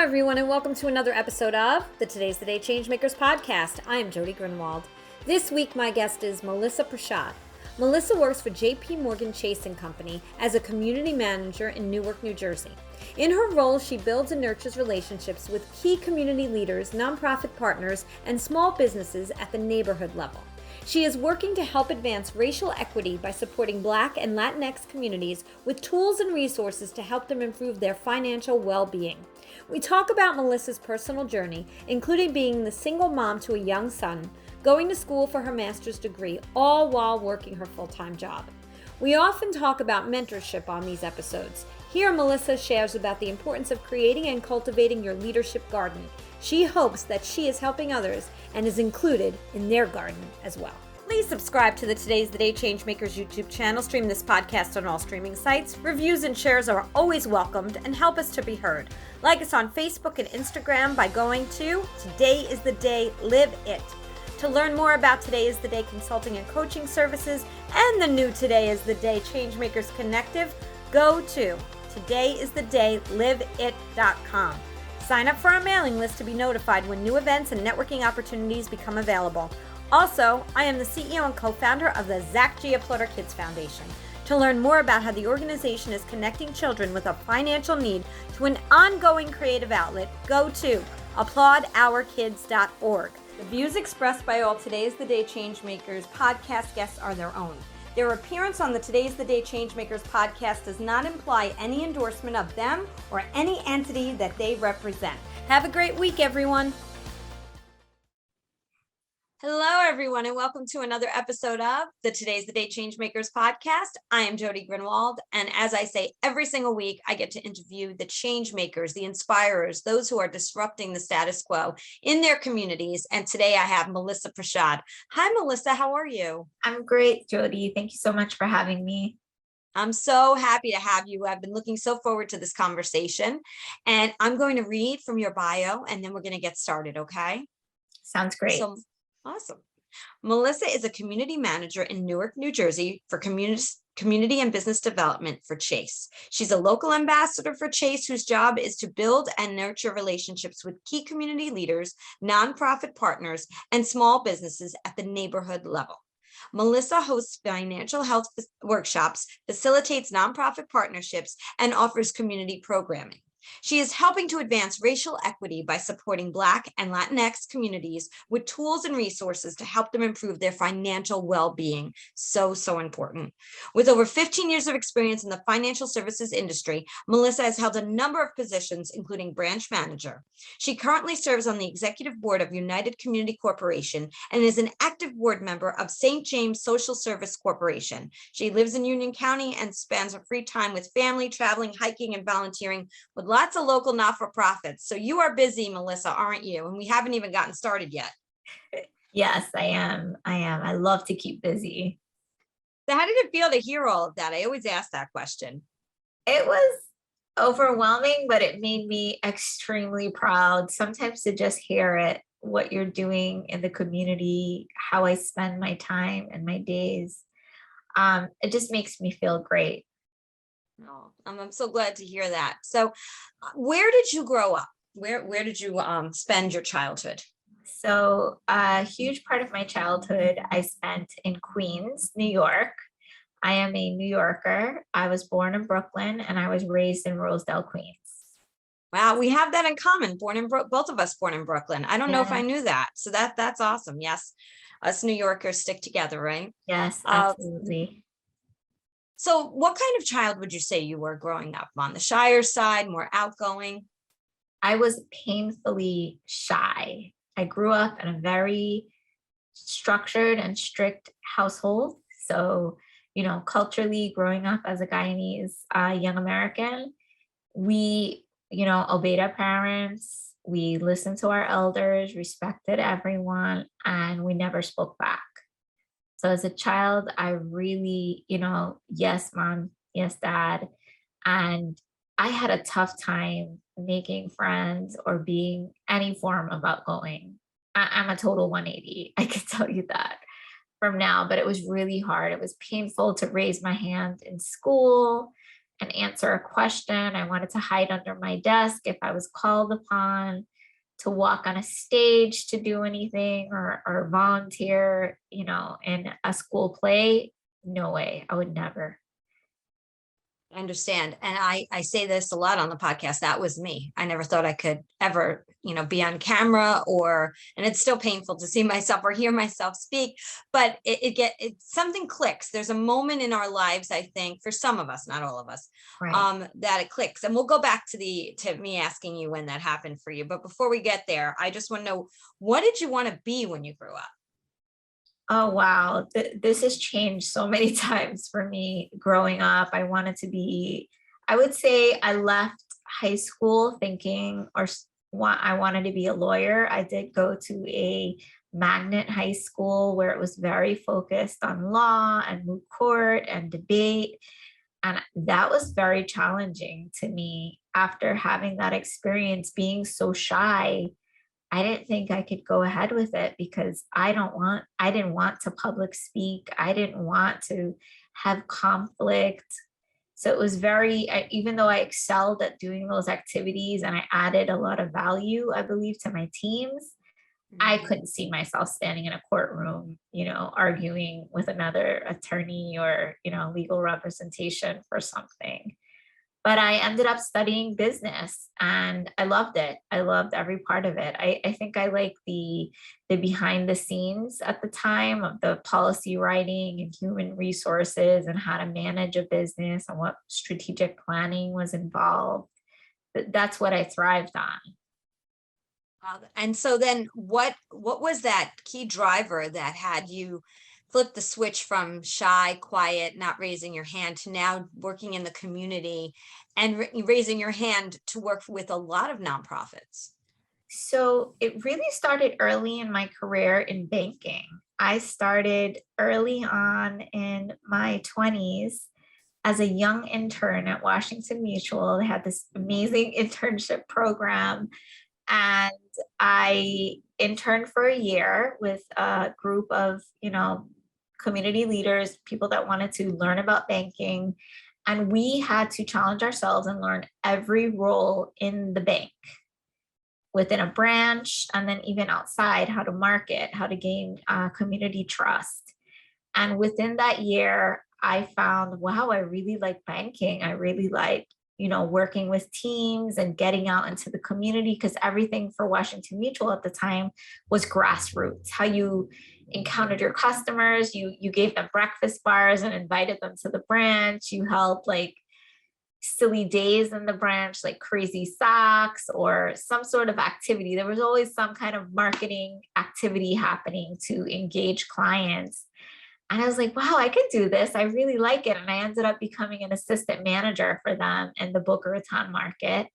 everyone, and welcome to another episode of the Today's the Day Changemakers Podcast. I am Jody Grunwald. This week, my guest is Melissa Prashad. Melissa works for J.P. Morgan Chase & Company as a community manager in Newark, New Jersey. In her role, she builds and nurtures relationships with key community leaders, nonprofit partners, and small businesses at the neighborhood level. She is working to help advance racial equity by supporting Black and Latinx communities with tools and resources to help them improve their financial well-being. We talk about Melissa's personal journey, including being the single mom to a young son, going to school for her master's degree, all while working her full-time job. We often talk about mentorship on these episodes. Here, Melissa shares about the importance of creating and cultivating your leadership garden. She hopes that she is helping others and is included in their garden as well. Please subscribe to the Today's the Day Changemakers YouTube channel. Stream this podcast on all streaming sites. Reviews and shares are always welcomed and help us to be heard. Like us on Facebook and Instagram by going to Today is the Day, Live It. To learn more about Today is the Day consulting and coaching services and the new Today is the Day Changemakers Connective, go to todayisthedayliveit.com. Sign up for our mailing list to be notified when new events and networking opportunities become available. Also, I am the CEO and co-founder of the Zach G. Applaudor Kids Foundation. To learn more about how the organization is connecting children with a financial need to an ongoing creative outlet, go to applaudourkids.org. The views expressed by all Today's the Day Changemakers podcast guests are their own. Their appearance on the Today's the Day Changemakers podcast does not imply any endorsement of them or any entity that they represent. Have a great week, everyone. Hello, everyone, and welcome to another episode of the Today's the Day Changemakers podcast. I am Jody Grunwald, and as I say every single week, I get to interview the change makers, the inspirers, those who are disrupting the status quo in their communities. And today I have Melissa Prashad. Hi, Melissa. How are you? I'm great, Jody. Thank you so much for having me. I'm so happy to have you. I've been looking so forward to this conversation, and I'm going to read from your bio, and then we're going to get started, okay? Sounds great. Awesome. Melissa is a community manager in Newark, New Jersey for community and business development for Chase. She's a local ambassador for Chase, whose job is to build and nurture relationships with key community leaders, nonprofit partners, and small businesses at the neighborhood level. Melissa hosts financial health workshops, facilitates nonprofit partnerships, and offers community programming. She is helping to advance racial equity by supporting Black and Latinx communities with tools and resources to help them improve their financial well-being. So important. With over 15 years of experience in the financial services industry, Melissa has held a number of positions, including branch manager. She currently serves on the executive board of United Community Corporation and is an active board member of St. James Social Service Corporation. She lives in Union County and spends her free time with family, traveling, hiking, and volunteering with lots of local not-for-profits. So you are busy, Melissa, aren't you? And we haven't even gotten started yet. Yes, I am. I love to keep busy. So how did it feel to hear all of that? I always ask that question. It was overwhelming, but it made me extremely proud. Sometimes to just hear it, what you're doing in the community, how I spend my time and my days, it just makes me feel great. Oh, I'm so glad to hear that. So where did you grow up? Where did you spend your childhood? So a huge part of my childhood I spent in Queens, New York. I am a New Yorker. I was born in Brooklyn and I was raised in Rosedale, Queens. Wow, we have that in common. Both of us born in Brooklyn. I don't know if I knew that. So that's awesome. Yes, us New Yorkers stick together, right? Yes, absolutely. So what kind of child would you say you were growing up? On the shyer side, more outgoing? I was painfully shy. I grew up in a very structured and strict household. So, culturally growing up as a Guyanese young American, we, obeyed our parents. We listened to our elders, respected everyone, and we never spoke back. So as a child, I really, yes, mom, yes, dad. And I had a tough time making friends or being any form of outgoing. I'm a total 180. I can tell you that from now, but it was really hard. It was painful to raise my hand in school, and answer a question. I wanted to hide under my desk if I was called upon to walk on a stage to do anything or volunteer, in a school play. No way. I would never. I understand. And I say this a lot on the podcast. That was me. I never thought I could ever, be on camera and it's still painful to see myself or hear myself speak, but something clicks. There's a moment in our lives, I think, for some of us, not all of us, Right. that it clicks. And we'll go back to me asking you when that happened for you. But before we get there, I just want to know, what did you want to be when you grew up? Oh, wow. This has changed so many times for me growing up. I would say I left high school thinking I wanted to be a lawyer. I did go to a magnet high school where it was very focused on law and moot court and debate. And that was very challenging to me after having that experience, being so shy. I didn't think I could go ahead with it because I didn't want to public speak. I didn't want to have conflict. So it was even though I excelled at doing those activities and I added a lot of value, I believe, to my teams, I couldn't see myself standing in a courtroom, arguing with another attorney or, legal representation for something. But I ended up studying business and I loved it. I loved every part of it. I think I like the behind the scenes at the time of the policy writing and human resources and how to manage a business and what strategic planning was involved. That's what I thrived on. And so then what was that key driver that had you flip the switch from shy, quiet, not raising your hand to now working in the community and raising your hand to work with a lot of nonprofits? So it really started early in my career in banking. I started early on in my 20s as a young intern at Washington Mutual. They had this amazing internship program. And I interned for a year with a group of, community leaders, people that wanted to learn about banking. And we had to challenge ourselves and learn every role in the bank within a branch and then even outside, how to market, how to gain community trust. And within that year, I found, wow, I really like banking. I really like working with teams and getting out into the community, because everything for Washington Mutual at the time was grassroots. How you encountered your customers, you gave them breakfast bars and invited them to the branch. You held like silly days in the branch, like crazy socks or some sort of activity. There was always some kind of marketing activity happening to engage clients. And I was like, wow, I could do this. I really like it. And I ended up becoming an assistant manager for them in the Boca Raton market.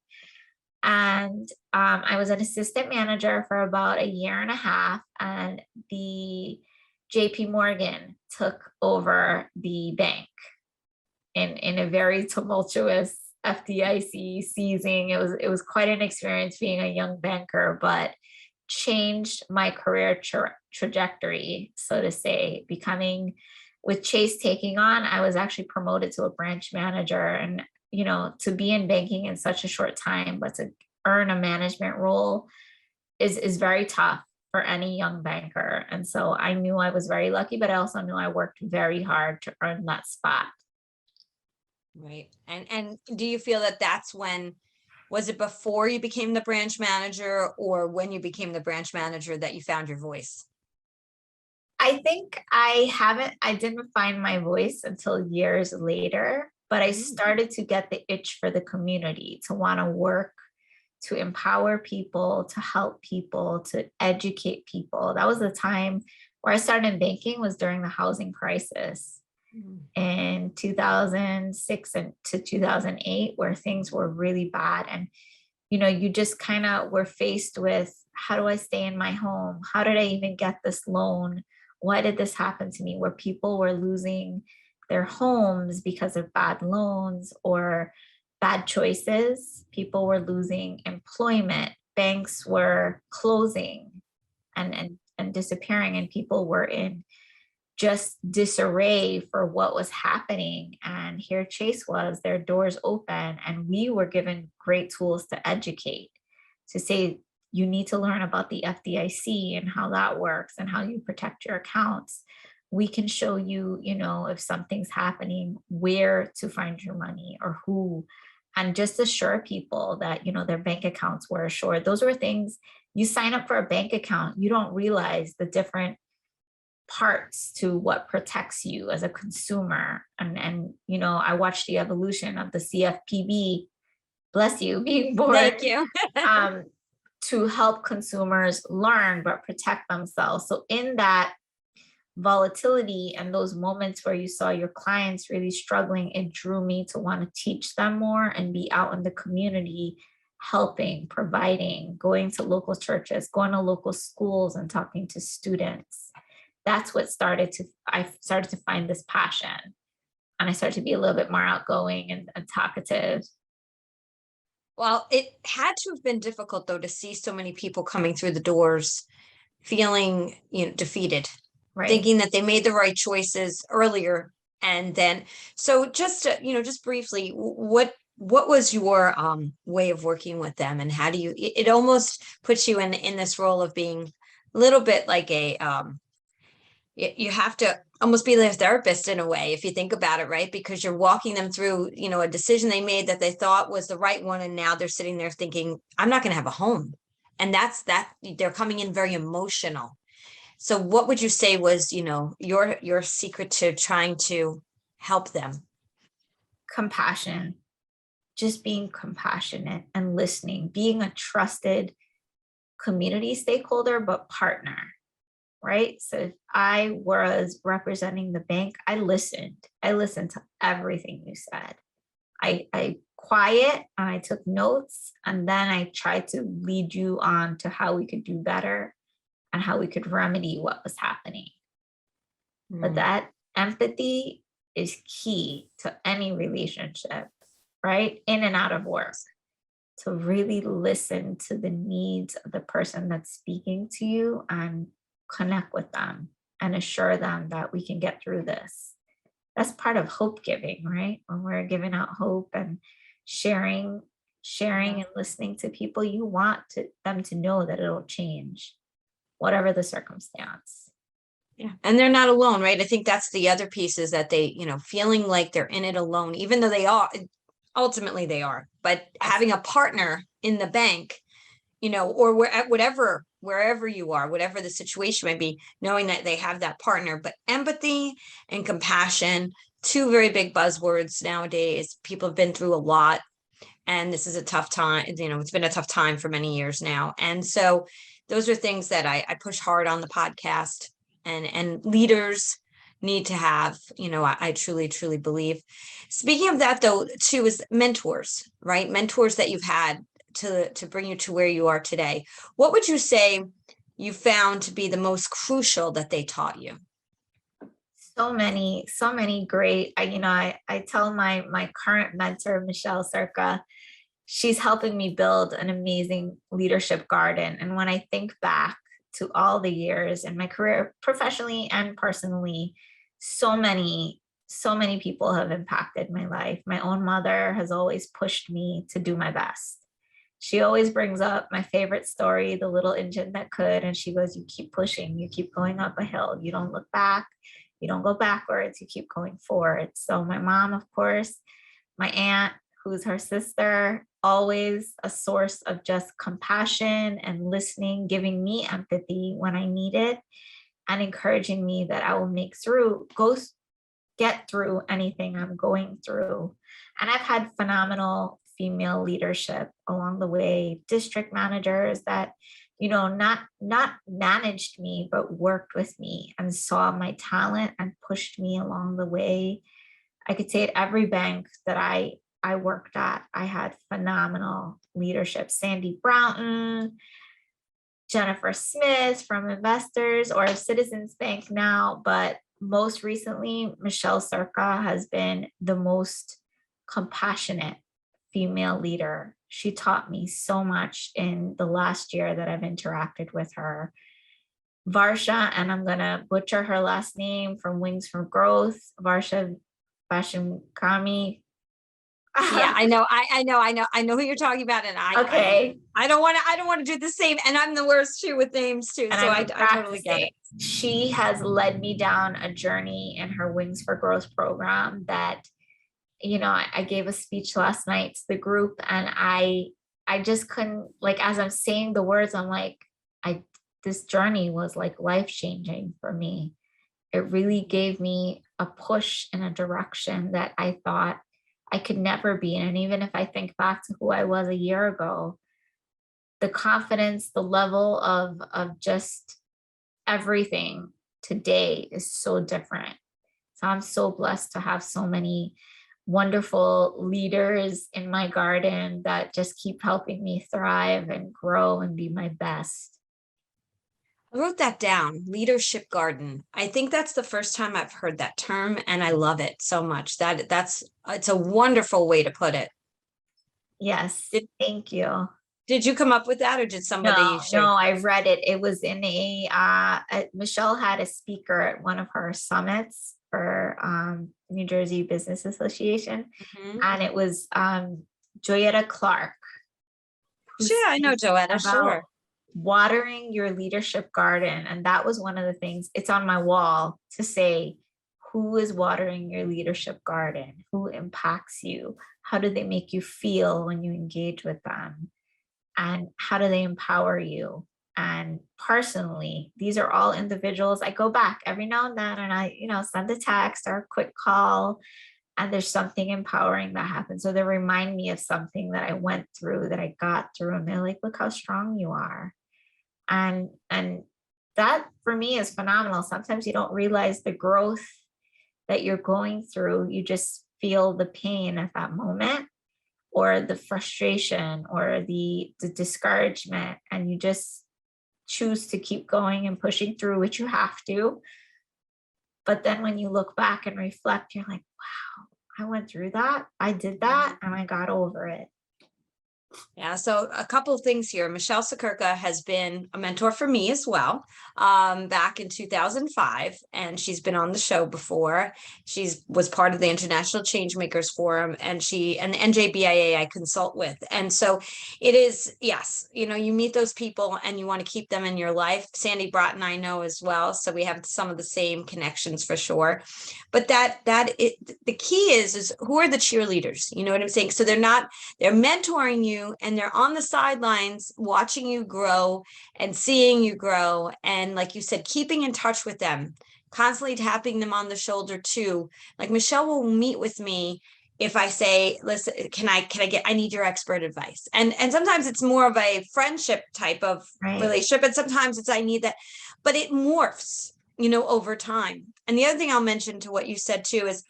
And I was an assistant manager for about a year and a half. And the JP Morgan took over the bank in a very tumultuous FDIC seizing. It was quite an experience being a young banker, but changed my career trajectory, so to say. Becoming, with Chase taking on, I was actually promoted to a branch manager. And to be in banking in such a short time, but to earn a management role is very tough for any young banker. And so I knew I was very lucky, but I also knew I worked very hard to earn that spot. Right. And do you feel that that's when, was it before you became the branch manager or when you became the branch manager that you found your voice? I think I didn't find my voice until years later, but I started to get the itch for the community, to want to work, to empower people, to help people, to educate people. That was the time where I started in banking, was during the housing crisis in 2006 and to 2008, where things were really bad. And, you just kind of were faced with, how do I stay in my home? How did I even get this loan? Why did this happen to me? Where people were losing their homes because of bad loans or bad choices. People were losing employment. Banks were closing and disappearing, and people were in just disarray for what was happening. And here Chase was, their doors open, and we were given great tools to educate, to say, you need to learn about the FDIC and how that works and how you protect your accounts. We can show you, if something's happening, where to find your money or who, and just assure people that, their bank accounts were assured. Those were things, you sign up for a bank account, you don't realize the different parts to what protects you as a consumer. And I watched the evolution of the CFPB, bless you, being born. Thank you. To help consumers learn but protect themselves. So in that volatility and those moments where you saw your clients really struggling, it drew me to want to teach them more and be out in the community, helping, providing, going to local churches, going to local schools and talking to students. That's what I started to find this passion, and I started to be a little bit more outgoing and talkative. Well, it had to have been difficult, though, to see so many people coming through the doors feeling, defeated, Right. Thinking that they made the right choices earlier. And then, so just, just briefly, what was your way of working with them, and how do you, it almost puts you in this role of being a little bit like you have to almost be their therapist in a way, if you think about it, right? Because you're walking them through, a decision they made that they thought was the right one. And now they're sitting there thinking, I'm not going to have a home. And that's they're coming in very emotional. So what would you say was, your secret to trying to help them? Compassion, just being compassionate and listening, being a trusted community stakeholder, but partner. Right? So if I was representing the bank, I listened to everything you said. I quiet and I took notes, and then I tried to lead you on to how we could do better and how we could remedy what was happening. But that empathy is key to any relationship, right? In and out of work. To really listen to the needs of the person that's speaking to you and connect with them and assure them that we can get through this. That's part of hope giving, right? When we're giving out hope and sharing and listening to people, you want them to know that it'll change, whatever the circumstance. Yeah. And they're not alone, right? I think that's the other piece, is that they, feeling like they're in it alone, even though they are, ultimately they are, but having a partner in the bank, or wherever you are, whatever the situation may be, knowing that they have that partner. But empathy and compassion, two very big buzzwords nowadays. People have been through a lot, and this is a tough time. It's been a tough time for many years now. And so those are things that I push hard on the podcast, and leaders need to have, I truly, truly believe. Speaking of that, though, too, is mentors, right? Mentors that you've had to bring you to where you are today. What would you say you found to be the most crucial that they taught you? So many great. I tell my current mentor, Michelle Circa, she's helping me build an amazing leadership garden. And when I think back to all the years in my career, professionally and personally, so many people have impacted my life. My own mother has always pushed me to do my best. She always brings up my favorite story, The Little Engine That Could. And she goes, you keep pushing, you keep going up a hill. You don't look back, you don't go backwards, you keep going forward. So my mom, of course, my aunt, who's her sister, always a source of just compassion and listening, giving me empathy when I need it, and encouraging me that I will get through anything I'm going through. And I've had phenomenal female leadership along the way, district managers that, not managed me, but worked with me and saw my talent and pushed me along the way. I could say at every bank that I worked at, I had phenomenal leadership. Sandy Broughton, Jennifer Smith from Investors or Citizens Bank now, but most recently, Michelle Circa has been the most compassionate female leader. She taught me so much in the last year that I've interacted with her. Varsha, and I'm gonna butcher her last name, from Wings from Growth, Varsha Bashimkami. Yeah, I know who you're talking about, and Okay. I don't want to do the same, and I'm the worst too with names too. And So I've I been totally get it. She has led me down a journey in her Wings for Growth program that, I gave a speech last night to the group, and I just couldn't, like, as I'm saying the words, I'm like, this journey was like life-changing for me. It really gave me a push in a direction that I thought I could never be in. And even if I think back to who I was a year ago, the confidence, the level of just everything today is so different. So I'm so blessed to have so many wonderful leaders in my garden that just keep helping me thrive and grow and be my best. I wrote that down, leadership garden. I think that's the first time I've heard that term, and I love it so much. It's a wonderful way to put it. Yes, thank you. Did you come up with that, or did somebody share? No, I read it. It was in Michelle had a speaker at one of her summits for New Jersey Business Association, and it was Joyetta Clark. Sure, I know Joanna, sure. Watering your leadership garden. And that was one of the things, it's on my wall to say, who is watering your leadership garden? Who impacts you? How do they make you feel when you engage with them? And how do they empower you? And personally, these are all individuals. I go back every now and then and I, send a text or a quick call, and there's something empowering that happens. So they remind me of something that I went through, that I got through, and they're like, look how strong you are. And that for me is phenomenal. Sometimes you don't realize the growth that you're going through. You just feel the pain at that moment, or the frustration, or the discouragement, and you just choose to keep going and pushing through, which you have to. But then when you look back and reflect, you're like, wow, I went through that. I did that, and I got over it. Yeah, so a couple of things here. Michelle Sakurka has been a mentor for me as well, back in 2005, and she's been on the show before. She was part of the International Changemakers Forum, and the NJBIA I consult with. And so it is, yes, you meet those people and you want to keep them in your life. Sandy Broughton, I know as well. So we have some of the same connections for sure. But the key is who are the cheerleaders? You know what I'm saying? So they're mentoring you, and they're on the sidelines watching you grow and seeing you grow. And like you said, keeping in touch with them, constantly tapping them on the shoulder too. Like Michelle will meet with me if I say, listen, I need your expert advice. And sometimes it's more of a friendship type of relationship. And sometimes it's, I need that, but it morphs, over time. And the other thing I'll mention to what you said too is,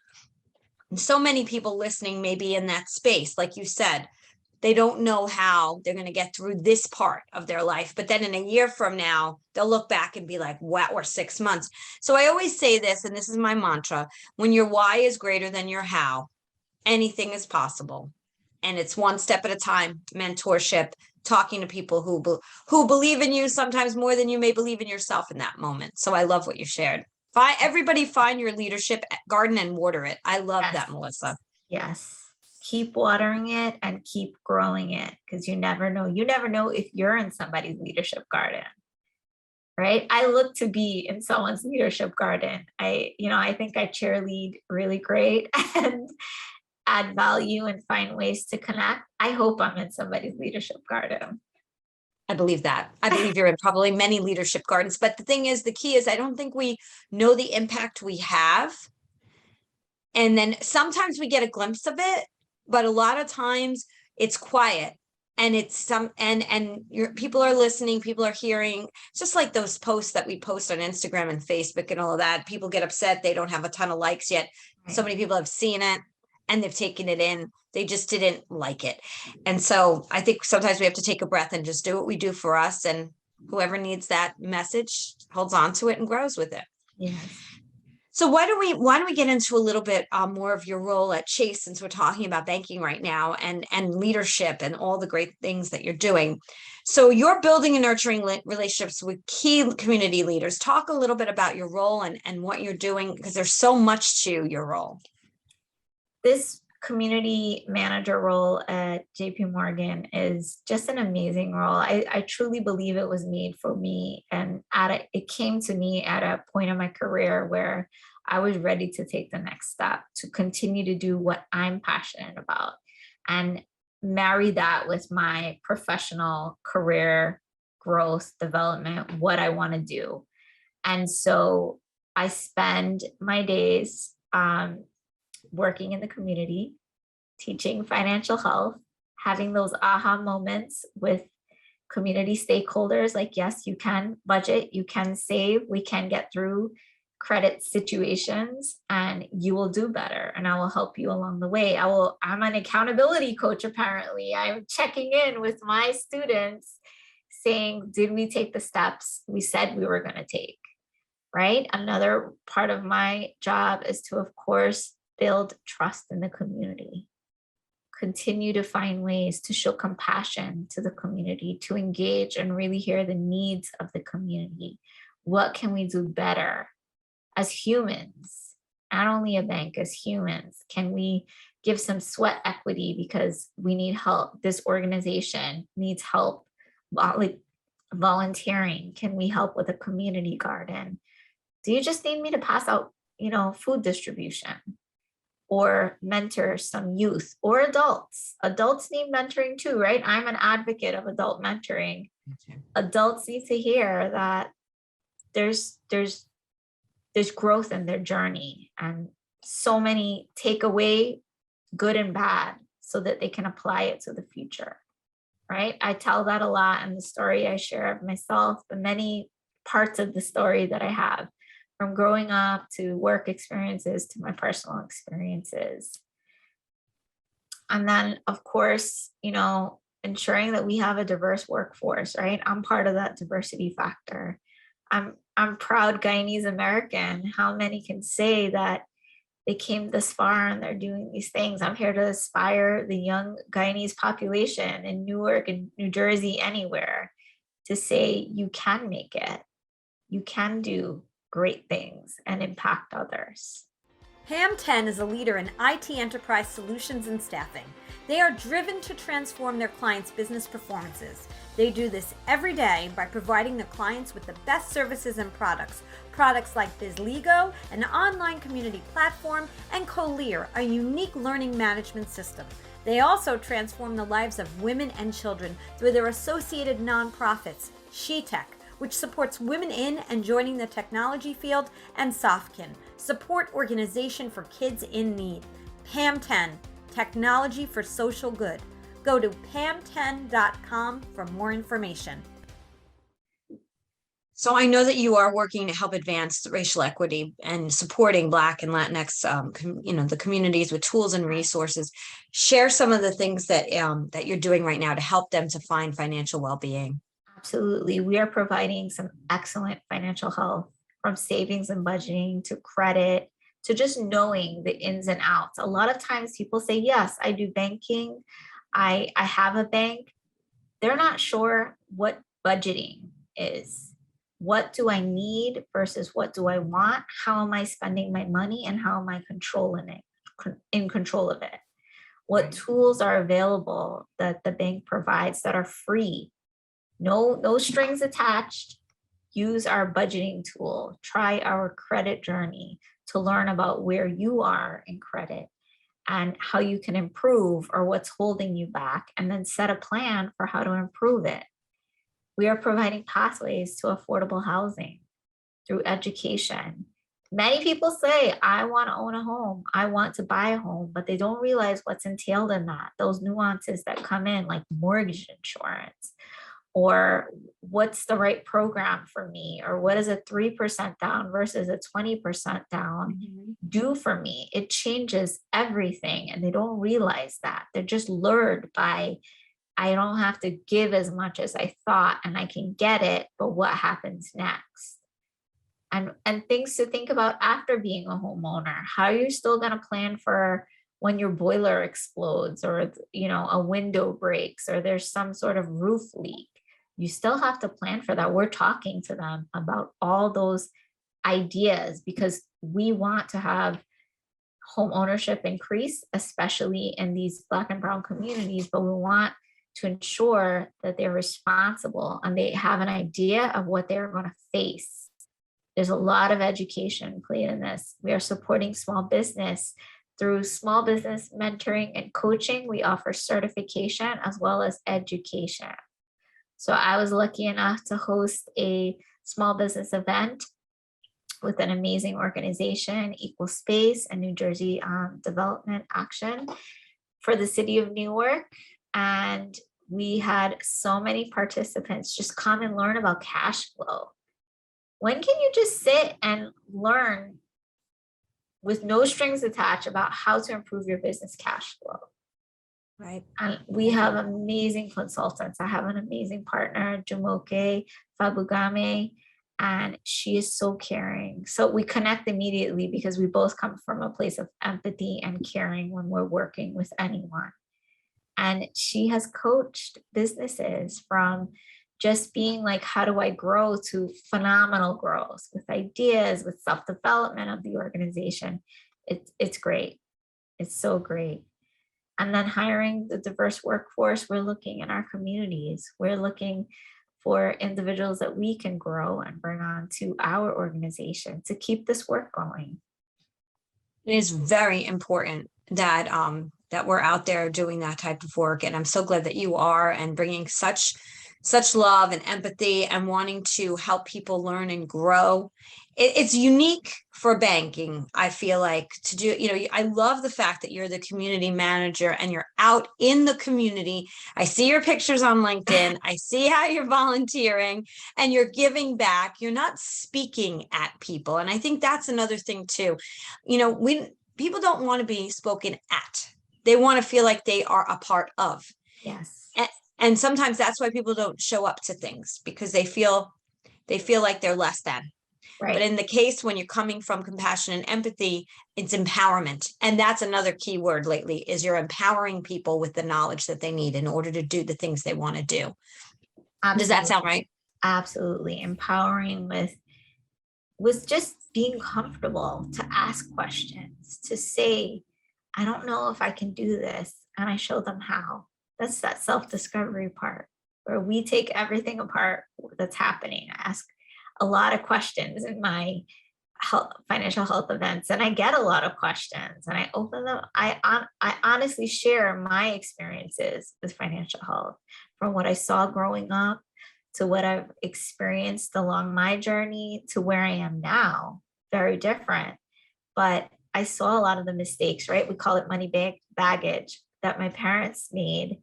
so many people listening may be in that space. Like you said, they don't know how they're going to get through this part of their life. But then in a year from now, they'll look back and be like, wow, or 6 months. So I always say this, and this is my mantra: when your why is greater than your how, anything is possible. And it's one step at a time. Mentorship, talking to people who believe in you, sometimes more than you may believe in yourself in that moment. So I love what you shared. Everybody find your leadership garden and water it. I love that, Melissa. Yes. Keep watering it and keep growing it, because you never know. You never know if you're in somebody's leadership garden, right? I look to be in someone's leadership garden. I think I cheerlead really great and add value and find ways to connect. I hope I'm in somebody's leadership garden. I believe that. I believe you're in probably many leadership gardens. But the key is, I don't think we know the impact we have. And then sometimes we get a glimpse of it, but a lot of times it's quiet, and it's people are listening, people are hearing. It's just like those posts that we post on Instagram and Facebook and all of that. People get upset. They don't have a ton of likes yet. Right. So many people have seen it and they've taken it in. They just didn't like it. And so I think sometimes we have to take a breath and just do what we do for us. And whoever needs that message holds on to it and grows with it. Yes. So why don't we get into a little bit more of your role at Chase, since we're talking about banking right now and leadership and all the great things that you're doing. So you're building and nurturing relationships with key community leaders. Talk a little bit about your role and what you're doing, because there's so much to your role. This community manager role at JP Morgan is just an amazing role. I truly believe it was made for me, and it came to me at a point in my career where I was ready to take the next step to continue to do what I'm passionate about and marry that with my professional career growth, development, what I want to do. And so I spend my days working in the community, teaching financial health, having those aha moments with community stakeholders like, yes, you can budget, you can save, we can get through credit situations, and you will do better. And I will help you along the way. I'm an accountability coach, apparently. I'm checking in with my students saying, did we take the steps we said we were going to take? Right? Another part of my job is to, of course, build trust in the community, continue to find ways to show compassion to the community, to engage and really hear the needs of the community. What can we do better as humans? Not only a bank, as humans, can we give some sweat equity because we need help? This organization needs help, like volunteering. Can we help with a community garden? Do you just need me to pass out, food distribution or mentor some youth or adults? Adults need mentoring too, right? I'm an advocate of adult mentoring. Okay. Adults need to hear that there's growth in their journey, and so many take away good and bad so that they can apply it to the future, right? I tell that a lot in the story I share of myself, the many parts of the story that I have, from growing up to work experiences to my personal experiences. And then, of course, ensuring that we have a diverse workforce, right? I'm part of that diversity factor. I'm proud Guyanese American. How many can say that they came this far and they're doing these things? I'm here to inspire the young Guyanese population in Newark and New Jersey, anywhere, to say you can make it. You can do great things and impact others. Pam 10 is a leader in IT enterprise solutions and staffing. They are driven to transform their clients' business performances. They do this every day by providing their clients with the best services and products like BizLego, an online community platform, and Colear, a unique learning management system. They also transform the lives of women and children through their associated nonprofits, SheTech, which supports women in and joining the technology field, and Softkin, support organization for kids in need. Pam 10, technology for social good. Go to pam10.com for more information. So I know that you are working to help advance racial equity and supporting Black and Latinx, the communities with tools and resources. Share some of the things that you're doing right now to help them to find financial well-being. Absolutely. We are providing some excellent financial health, from savings and budgeting to credit to just knowing the ins and outs. A lot of times people say, yes, I do banking. I have a bank. They're not sure what budgeting is. What do I need versus what do I want? How am I spending my money, and how am I in control of it? What tools are available that the bank provides that are free? No strings attached. Use our budgeting tool. Try our credit journey to learn about where you are in credit and how you can improve or what's holding you back, and then set a plan for how to improve it. We are providing pathways to affordable housing through education. Many people say, I want to own a home, I want to buy a home, but they don't realize what's entailed in that, those nuances that come in, like mortgage insurance, or what's the right program for me, or what is a 3% down versus a 20% down do for me. It changes everything, and they don't realize that. They're just lured by, I don't have to give as much as I thought and I can get it, but what happens next? and things to think about after being a homeowner. How are you still going to plan for when your boiler explodes, or a window breaks, or there's some sort of roof leak? You still have to plan for that. We're talking to them about all those ideas because we want to have home ownership increase, especially in these Black and Brown communities, but we want to ensure that they're responsible and they have an idea of what they're going to face. There's a lot of education played in this. We are supporting small business through small business mentoring and coaching. We offer certification as well as education. So I was lucky enough to host a small business event with an amazing organization, Equal Space and New Jersey Development Action for the city of Newark. And we had so many participants just come and learn about cash flow. When can you just sit and learn with no strings attached about how to improve your business cash flow? Right. And we have amazing consultants. I have an amazing partner, Jumoke Fabugame, and she is so caring. So we connect immediately because we both come from a place of empathy and caring when we're working with anyone. And she has coached businesses from just being like, how do I grow, to phenomenal growth with ideas, with self-development of the organization. It's great. It's so great. And then hiring the diverse workforce, we're looking in our communities. We're looking for individuals that we can grow and bring on to our organization to keep this work going. It is very important that that we're out there doing that type of work, and I'm so glad that you are, and bringing such love and empathy and wanting to help people learn and grow. It's unique for banking, I feel like, to do, I love the fact that you're the community manager and you're out in the community. I see your pictures on LinkedIn. I see how you're volunteering and you're giving back. You're not speaking at people. And I think that's another thing too. People don't want to be spoken at. They want to feel like they are a part of. Yes. And sometimes that's why people don't show up to things, because they feel like they're less than. Right. But in the case when you're coming from compassion and empathy, it's empowerment. And that's another key word lately, is you're empowering people with the knowledge that they need in order to do the things they want to do. Absolutely. Does that sound right? Absolutely. Empowering with just being comfortable to ask questions, to say, I don't know if I can do this. And I show them how. That's that self-discovery part where we take everything apart that's happening. I ask a lot of questions in my financial health events, and I get a lot of questions, and I open them. I honestly share my experiences with financial health, from what I saw growing up to what I've experienced along my journey to where I am now. Very different, but I saw a lot of the mistakes, right? We call it money baggage, that my parents made,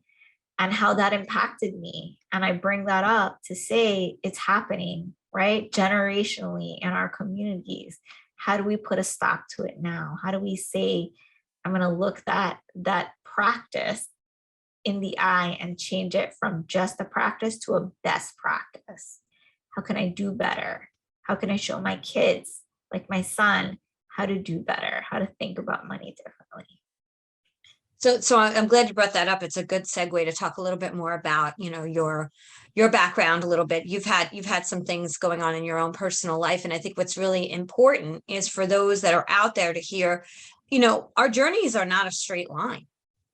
and how that impacted me. And I bring that up to say it's happening, right? Generationally in our communities. How do we put a stop to it now? How do we say, I'm going to look that practice in the eye and change it from just a practice to a best practice? How can I do better? How can I show my kids, like my son, how to do better, how to think about money differently? So I'm glad you brought that up. It's a good segue to talk a little bit more about, your background a little bit. You've had some things going on in your own personal life. And I think what's really important is for those that are out there to hear, our journeys are not a straight line.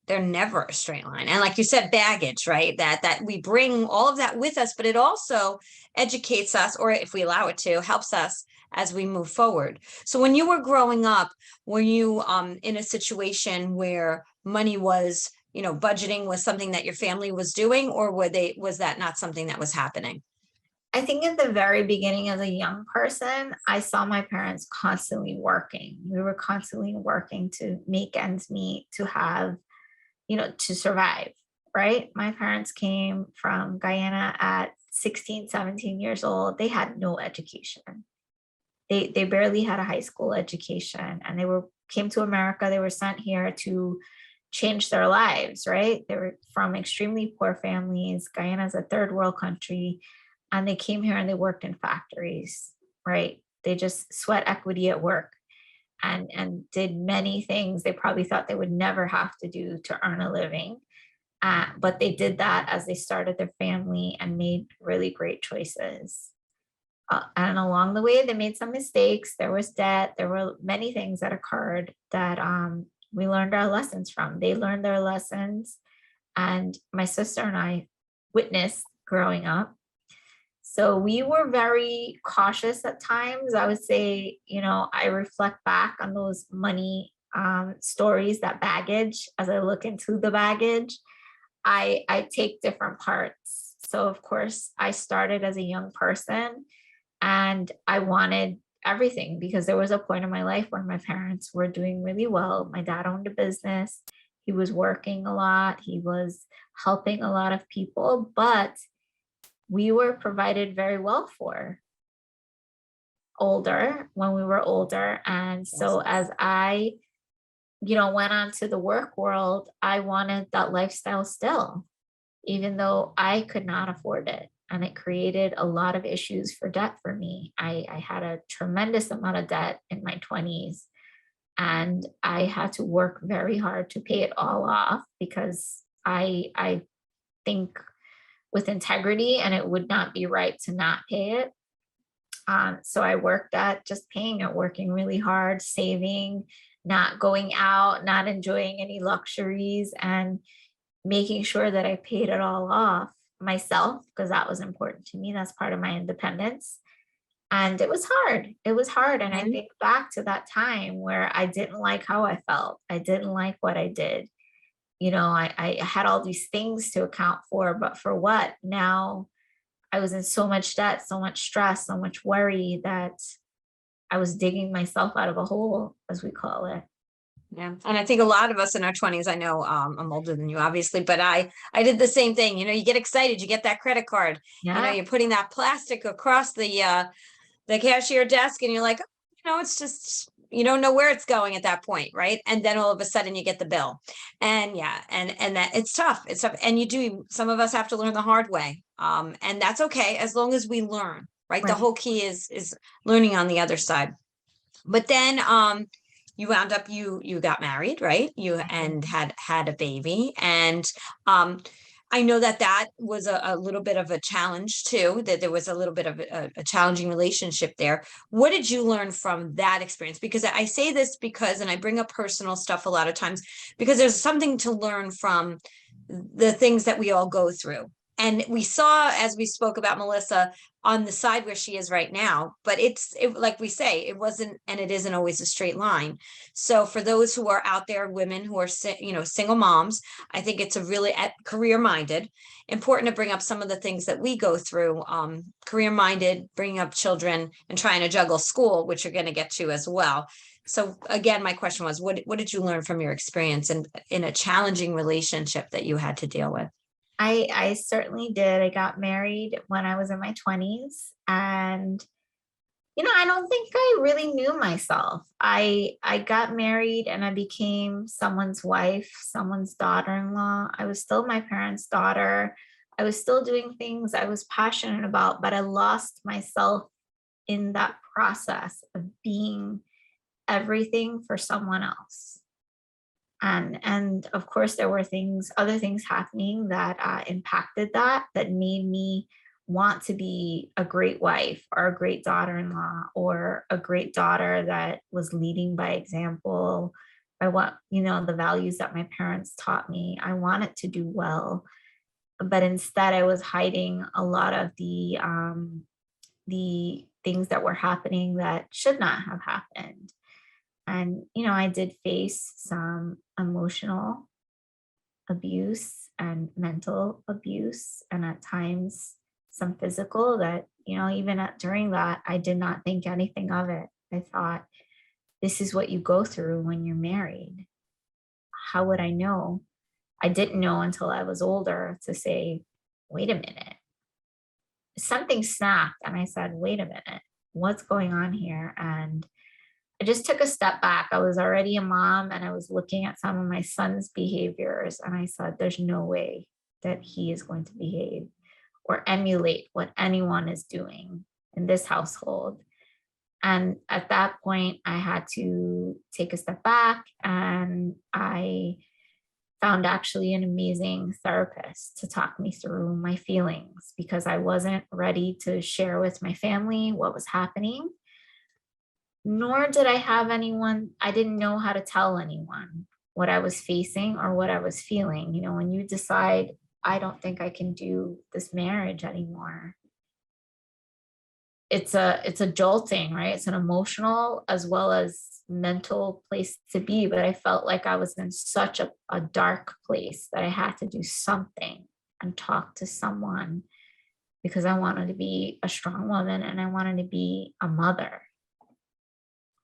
They're never a straight line. And like you said, baggage, right? That we bring all of that with us, but it also educates us, or if we allow it to, helps us as we move forward. So when you were growing up, were you in a situation where money was, budgeting was something that your family was doing, or was that not something that was happening? I think at the very beginning, as a young person, I saw my parents constantly working. We were constantly working to make ends meet, to have, to survive, right? My parents came from Guyana at 16, 17 years old. They had no education. They barely had a high school education, and came to America. They were sent here to change their lives, right? They were from extremely poor families. Guyana is a third world country, and they came here and they worked in factories, right? they just sweat equity at work and did many things they probably thought they would never have to do to earn a living. But they did that as they started their family and made really great choices. And along the way, they made some mistakes. There was debt. There were many things that occurred that we learned our lessons from. They learned their lessons. And my sister and I witnessed growing up. So we were very cautious at times. I would say, I reflect back on those money stories, that baggage. As I look into the baggage, I take different parts. So of course, I started as a young person and I wanted everything because there was a point in my life where my parents were doing really well. My dad owned a business. He was working a lot. He was helping a lot of people, but we were provided very well for when we were older. And so as I, went on to the work world, I wanted that lifestyle still, even though I could not afford it. And it created a lot of issues for debt for me. I had a tremendous amount of debt in my 20s. And I had to work very hard to pay it all off because I think with integrity, and it would not be right to not pay it. So I worked at just paying it, working really hard, saving, not going out, not enjoying any luxuries, and making sure that I paid it all off myself because that was important to me. That's part of my independence. And it was hard. It was hard. And I think back to that time where I didn't like how I felt. I didn't like what I did. I had all these things to account for, but for what? Now I was in so much debt, so much stress, so much worry that I was digging myself out of a hole, as we call it. Yeah. And I think a lot of us in our 20s, I know I'm older than you, obviously, but I did the same thing. You get excited, you get that credit card, you're putting that plastic across the cashier desk and you're like, it's just, you don't know where it's going at that point. Right. And then all of a sudden you get the bill and and that it's tough. It's tough. And some of us have to learn the hard way. And that's okay. As long as we learn, right? The whole key is learning on the other side. But then, you wound up, you got married, right? And had a baby. And, I know that was a little bit of a challenge too, that there was a little bit of a challenging relationship there. What did you learn from that experience? Because I say this because, and I bring up personal stuff a lot of times, because there's something to learn from the things that we all go through. And we saw, as we spoke about Melissa, on the side where she is right now, but like we say, it wasn't, and it isn't always a straight line. So for those who are out there, women who are, single moms, I think it's a really career minded, important to bring up some of the things that we go through, career minded, bringing up children and trying to juggle school, which you're going to get to as well. So again, my question was, what did you learn from your experience and in a challenging relationship that you had to deal with? I certainly did. I got married when I was in my 20s. And, I don't think I really knew myself. I got married and I became someone's wife, someone's daughter-in-law. I was still my parents' daughter. I was still doing things I was passionate about, but I lost myself in that process of being everything for someone else. And of course, there were other things happening that impacted that made me want to be a great wife or a great daughter-in-law or a great daughter that was leading by example by what, the values that my parents taught me. I wanted to do well, but instead I was hiding a lot of the things that were happening that should not have happened. And, I did face some emotional abuse and mental abuse, and at times some physical that, even during that, I did not think anything of it. I thought, this is what you go through when you're married. How would I know? I didn't know until I was older to say, wait a minute. Something snapped and I said, wait a minute, what's going on here? And I just took a step back. I was already a mom and I was looking at some of my son's behaviors and I said, there's no way that he is going to behave or emulate what anyone is doing in this household. And at that point, I had to take a step back, and I found actually an amazing therapist to talk me through my feelings, because I wasn't ready to share with my family what was happening, nor did I have anyone. I didn't know how to tell anyone what I was facing or what I was feeling. You know, when you decide, I don't think I can do this marriage anymore, it's a jolting, right? It's an emotional as well as mental place to be. But I felt like I was in such a dark place that I had to do something and talk to someone, because I wanted to be a strong woman and I wanted to be a mother,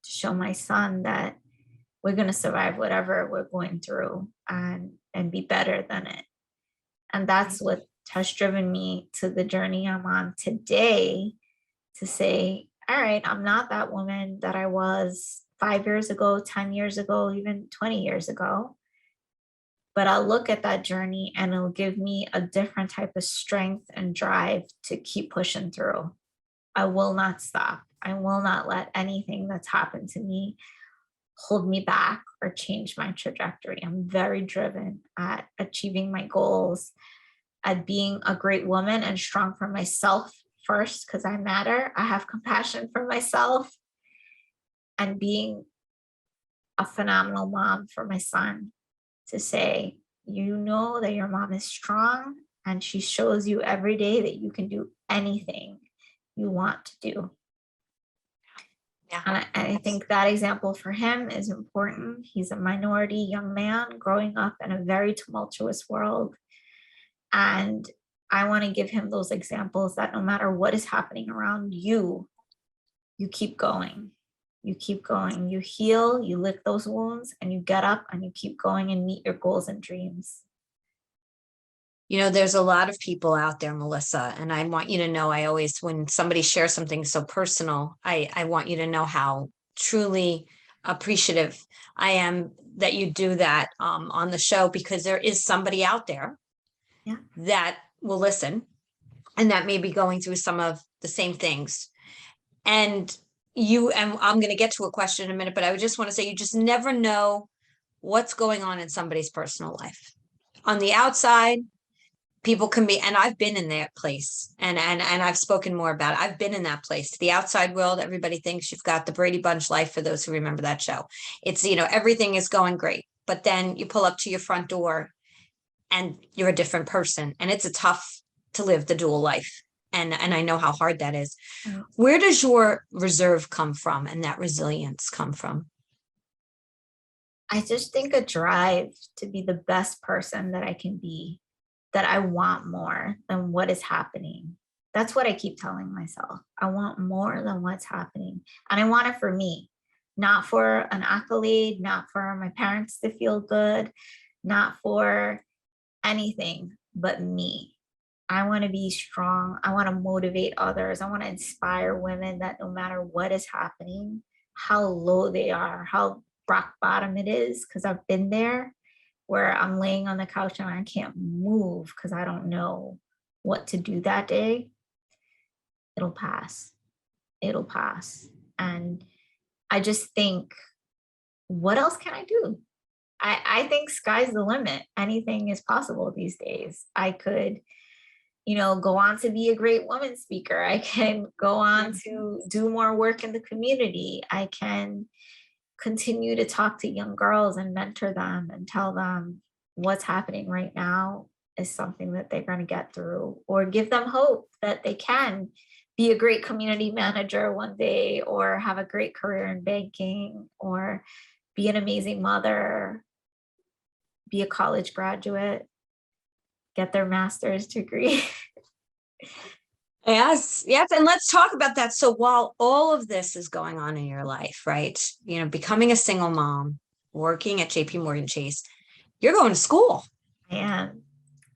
to show my son that we're going to survive whatever we're going through, and be better than it. And that's what has driven me to the journey I'm on today, to say, all right, I'm not that woman that I was 5 years ago, 10 years ago, even 20 years ago. But I'll look at that journey and it'll give me a different type of strength and drive to keep pushing through. I will not stop. I will not let anything that's happened to me hold me back or change my trajectory. I'm very driven at achieving my goals, at being a great woman and strong for myself first, because I matter. I have compassion for myself, and being a phenomenal mom for my son, to say, you know that your mom is strong and she shows you every day that you can do anything you want to do. Yeah. And I think that example for him is important. He's a minority young man growing up in a very tumultuous world. And I want to give him those examples that no matter what is happening around you, you keep going. You keep going. You heal, you lick those wounds, and you get up and you keep going and meet your goals and dreams. You know, there's a lot of people out there, Melissa, and I want you to know, I always, when somebody shares something so personal, I want you to know how truly appreciative I am that you do that on the show, because there is somebody out there that will listen and that may be going through some of the same things. And I'm going to get to a question in a minute, but I would just want to say, you just never know what's going on in somebody's personal life. On the outside, people can be, and I've been in that place, and I've spoken more about it. I've been in that place. The outside world, everybody thinks you've got the Brady Bunch life, for those who remember that show. It's, you know, everything is going great, but then you pull up to your front door and you're a different person, and it's a tough to live the dual life. And I know how hard that is. Where does your reserve come from and that resilience come from? I just think a drive to be the best person that I can be, that I want more than what is happening. That's what I keep telling myself. I want more than what's happening. And I want it for me, not for an accolade, not for my parents to feel good, not for anything but me. I want to be strong. I want to motivate others. I want to inspire women that no matter what is happening, how low they are, how rock bottom it is, because I've been there, where I'm laying on the couch and I can't move because I don't know what to do that day. It'll pass. It'll pass. And I just think, what else can I do? I think sky's the limit. Anything is possible these days. I could, go on to be a great woman speaker. I can go on to do more work in the community. I can continue to talk to young girls and mentor them and tell them what's happening right now is something that they're going to get through, or give them hope that they can be a great community manager one day, or have a great career in banking, or be an amazing mother, be a college graduate, get their master's degree. Yes. And let's talk about that. So while all of this is going on in your life, right? Becoming a single mom, working at JP Morgan Chase, you're going to school. I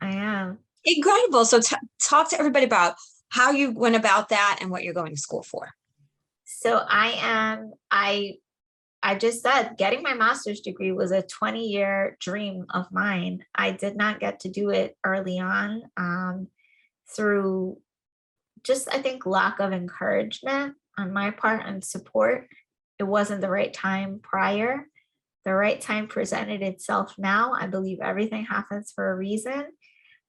am. Incredible. So talk to everybody about how you went about that and what you're going to school for. So I just said getting my master's degree was a 20-year dream of mine. I did not get to do it early on through just, I think, lack of encouragement. on my part and support. It wasn't the right time prior. The right time presented itself now. I believe everything happens for a reason.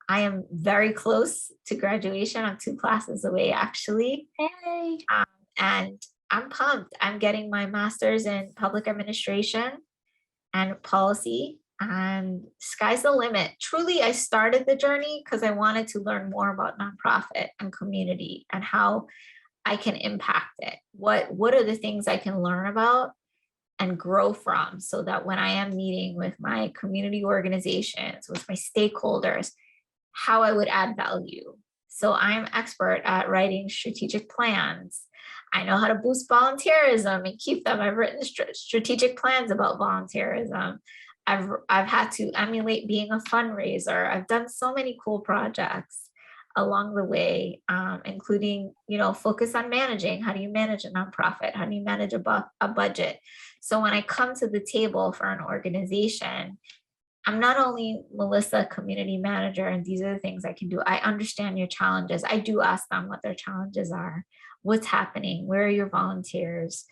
I am very close to graduation. I'm 2 classes away, actually. Hey. And I'm pumped. I'm getting my master's in public administration and policy, and sky's the limit. Truly, I started the journey because I wanted to learn more about nonprofit and community and how I can impact it. What are the things I can learn about and grow from, so that when I am meeting with my community organizations, with my stakeholders, how I would add value. So I'm expert at writing strategic plans. I know how to boost volunteerism and keep them. I've written strategic plans about volunteerism. I've had to emulate being a fundraiser. I've done so many cool projects along the way, including, focus on managing. How do you manage a nonprofit? How do you manage a budget? So when I come to the table for an organization, I'm not only Melissa, community manager, and these are the things I can do. I understand your challenges. I do ask them what their challenges are. What's happening? Where are your volunteers?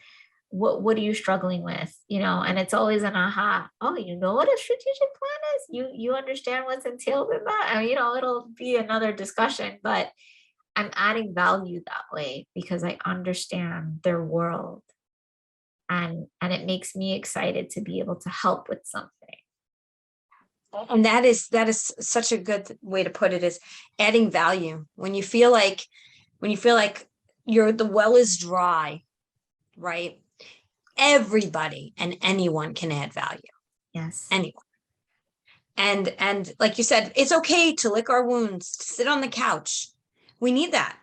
What are you struggling with? And it's always an aha. Oh, you know what a strategic plan is? You understand what's entailed in that? And, it'll be another discussion, but I'm adding value that way because I understand their world. And it makes me excited to be able to help with something. And that is such a good way to put it, is adding value. When you feel like the well is dry, right? Everybody and anyone can add value. Yes. Anyone. And like you said, it's okay to lick our wounds, to sit on the couch. We need that.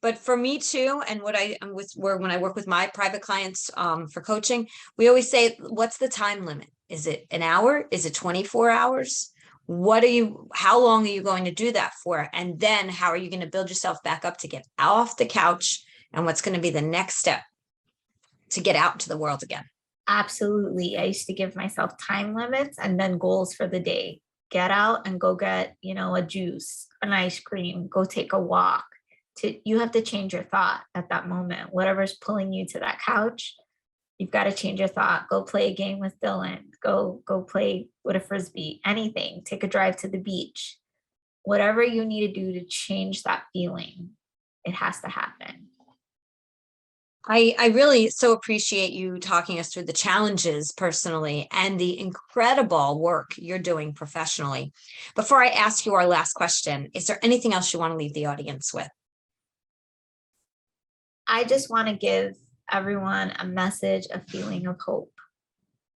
But for me too, and when I work with my private clients for coaching, we always say, what's the time limit? Is it an hour? Is it 24 hours? How long are you going to do that for? And then how are you going to build yourself back up to get off the couch? And what's going to be the next step to get out into the world again? Absolutely. I used to give myself time limits and then goals for the day. Get out and go get, a juice, an ice cream, go take a walk. You have to change your thought at that moment. Whatever's pulling you to that couch, you've got to change your thought. Go play a game with Dylan. Go play with a Frisbee, anything. Take a drive to the beach. Whatever you need to do to change that feeling, it has to happen. I really so appreciate you talking us through the challenges personally and the incredible work you're doing professionally. Before I ask you our last question, is there anything else you want to leave the audience with? I just want to give everyone a message, a feeling of hope,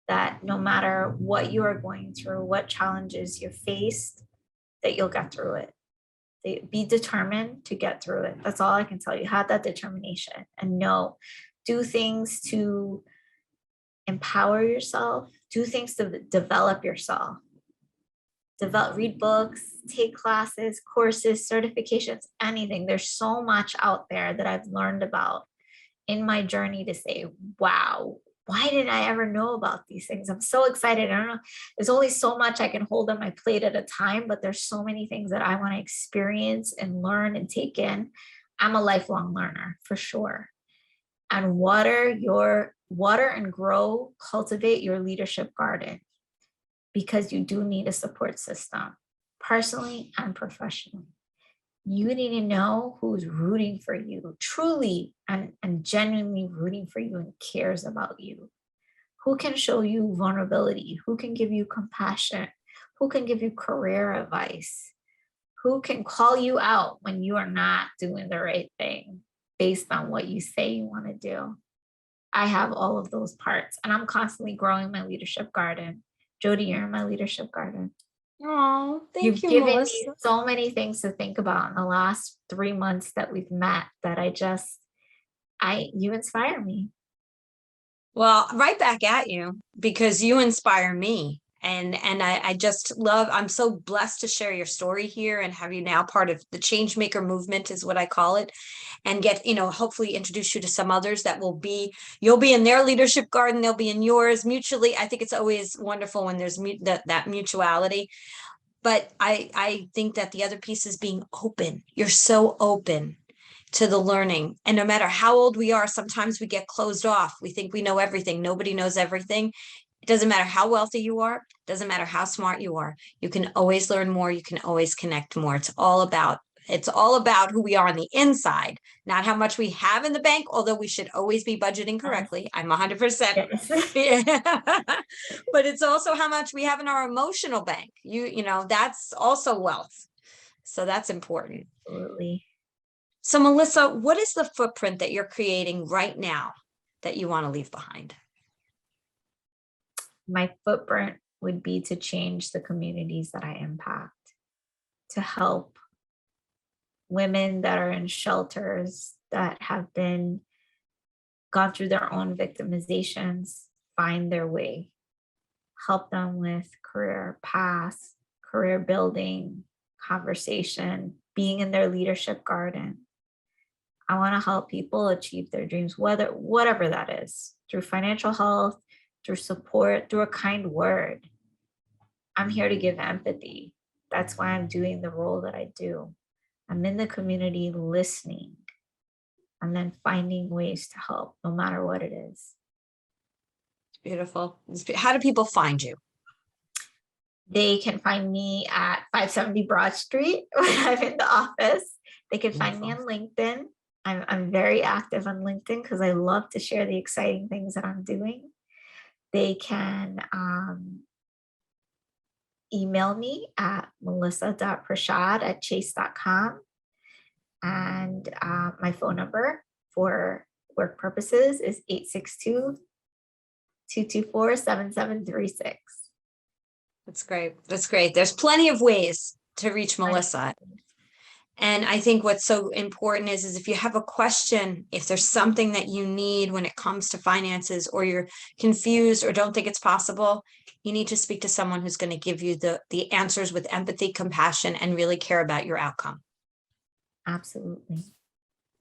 that no matter what you are going through, what challenges you're faced, that you'll get through it. Be determined to get through it. That's all I can tell you. Have that determination and do things to empower yourself, do things to develop yourself. Read books, take classes, courses, certifications, anything. There's so much out there that I've learned about in my journey to say, wow, why didn't I ever know about these things? I'm so excited. I don't know. There's only so much I can hold on my plate at a time, but there's so many things that I want to experience and learn and take in. I'm a lifelong learner for sure. And water and grow, cultivate your leadership garden, because you do need a support system, personally and professionally. You need to know who's rooting for you, truly and genuinely rooting for you and cares about you. Who can show you vulnerability? Who can give you compassion? Who can give you career advice? Who can call you out when you are not doing the right thing based on what you say you want to do? I have all of those parts, and I'm constantly growing my leadership garden. Jody, you're in my leadeship garden. Oh, You've given me so many things to think about in the last 3 months that we've met, that you inspire me. Well, right back at you, because you inspire me. And I just love, I'm so blessed to share your story here and have you now part of the Changemaker movement is what I call it, and get, hopefully introduce you to some others that you'll be in their leadership garden, they'll be in yours mutually. I think it's always wonderful when there's that mutuality. But I think that the other piece is being open. You're so open. to the learning. And no matter how old we are, sometimes we get closed off. We think we know everything. Nobody knows everything. It doesn't matter how wealthy you are. It doesn't matter how smart you are. You can always learn more. You can always connect more. It's all about who we are on the inside, not how much we have in the bank, although we should always be budgeting correctly. I'm 100%. Yes. But it's also how much we have in our emotional bank. You know, that's also wealth. So that's important. Absolutely. So Melissa, what is the footprint that you're creating right now that you want to leave behind? My footprint would be to change the communities that I impact, to help women that are in shelters that have gone through their own victimizations find their way, help them with career paths, career building, conversation, being in their leadership garden. I want to help people achieve their dreams, whatever that is, through financial health, through support, through a kind word. I'm here to give empathy. That's why I'm doing the role that I do. I'm in the community listening and then finding ways to help, no matter what it is. Beautiful. How do people find you? They can find me at 570 Broad Street when I'm in the office. They can find me on LinkedIn. I'm very active on LinkedIn because I love to share the exciting things that I'm doing. They can email me at melissa.prashad@chase.com. And my phone number for work purposes is 862-224-7736. That's great. That's great. There's plenty of ways to reach Melissa. And I think what's so important is if you have a question, if there's something that you need when it comes to finances, or you're confused or don't think it's possible, you need to speak to someone who's going to give you the answers with empathy, compassion, and really care about your outcome. Absolutely.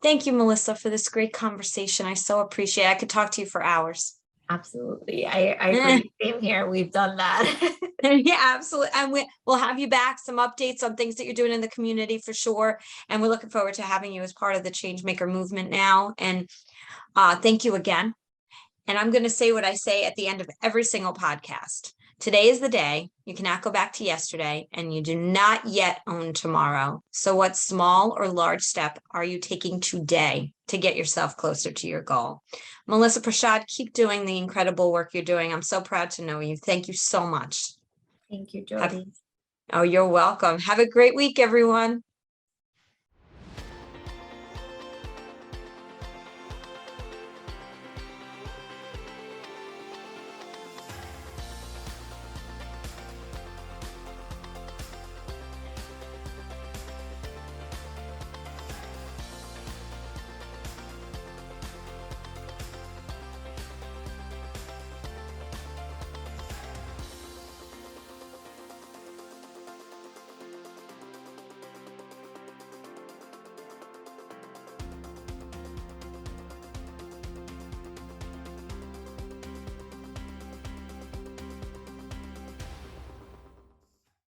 Thank you, Melissa, for this great conversation. I so appreciate it. I could talk to you for hours. Absolutely. I agree. Same here. We've done that. Yeah, absolutely. And we'll have you back, some updates on things that you're doing in the community for sure. And we're looking forward to having you as part of the Changemaker movement now. And thank you again. And I'm going to say what I say at the end of every single podcast. Today is the day. You cannot go back to yesterday, and you do not yet own tomorrow. So what small or large step are you taking today to get yourself closer to your goal? Melissa Prashad, keep doing the incredible work you're doing. I'm so proud to know you. Thank you so much. Thank you, Jody. Oh, you're welcome. Have a great week, everyone.